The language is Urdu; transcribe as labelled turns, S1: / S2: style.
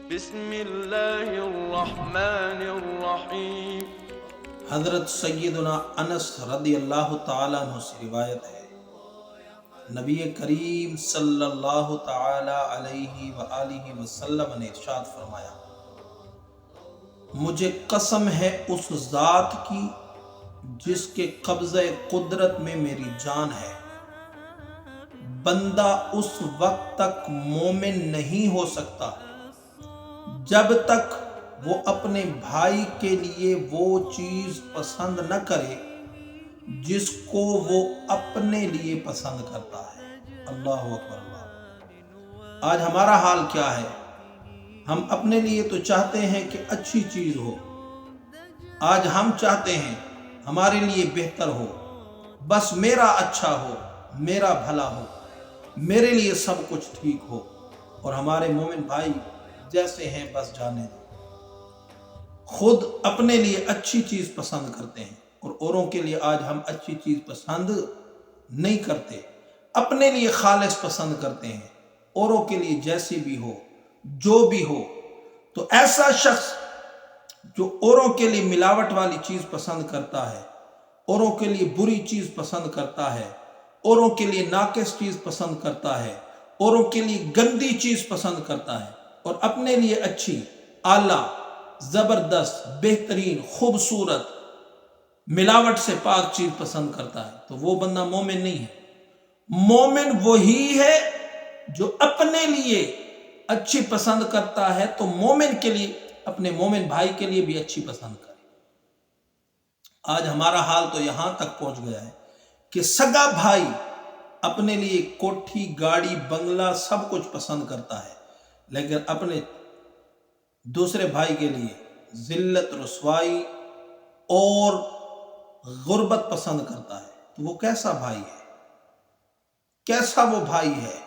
S1: بسم اللہ الرحمن الرحیم۔
S2: حضرت سیدنا انس رضی اللہ تعالیٰ عنہ سے روایت ہے، نبی کریم صلی اللہ تعالیٰ علیہ وآلہ وسلم نے ارشاد فرمایا، مجھے قسم ہے اس ذات کی جس کے قبضہ قدرت میں میری جان ہے، بندہ اس وقت تک مومن نہیں ہو سکتا جب تک وہ اپنے بھائی کے لیے وہ چیز پسند نہ کرے جس کو وہ اپنے لیے پسند کرتا ہے۔ اللہ اکبر اللہ۔ آج ہمارا حال کیا ہے؟ ہم اپنے لیے تو چاہتے ہیں کہ اچھی چیز ہو، آج ہم چاہتے ہیں ہمارے لیے بہتر ہو، بس میرا اچھا ہو، میرا بھلا ہو، میرے لیے سب کچھ ٹھیک ہو، اور ہمارے مومن بھائی جیسے ہیں بس جانے دو۔ خود اپنے لیے اچھی چیز پسند کرتے ہیں اور اوروں کے لیے آج ہم اچھی چیز پسند نہیں کرتے، اپنے لیے خالص پسند کرتے ہیں، اوروں کے لیے جیسی بھی ہو، جو بھی ہو۔ تو ایسا شخص جو اوروں کے لیے ملاوٹ والی چیز پسند کرتا ہے، اوروں کے لیے بری چیز پسند کرتا ہے، اوروں کے لیے ناقص چیز پسند کرتا ہے، اوروں کے لیے گندی چیز پسند کرتا ہے، اور اپنے لیے اچھی، اعلیٰ، زبردست، بہترین، خوبصورت، ملاوٹ سے پاک چیز پسند کرتا ہے، تو وہ بندہ مومن نہیں ہے۔ مومن وہی ہے جو اپنے لیے اچھی پسند کرتا ہے، تو مومن کے لیے، اپنے مومن بھائی کے لیے بھی اچھی پسند کرے۔ آج ہمارا حال تو یہاں تک پہنچ گیا ہے کہ سگا بھائی اپنے لیے کوٹھی، گاڑی، بنگلہ سب کچھ پسند کرتا ہے، لیکن اپنے دوسرے بھائی کے لیے ذلت، رسوائی اور غربت پسند کرتا ہے۔ تو وہ کیسا بھائی ہے؟ کیسا وہ بھائی ہے؟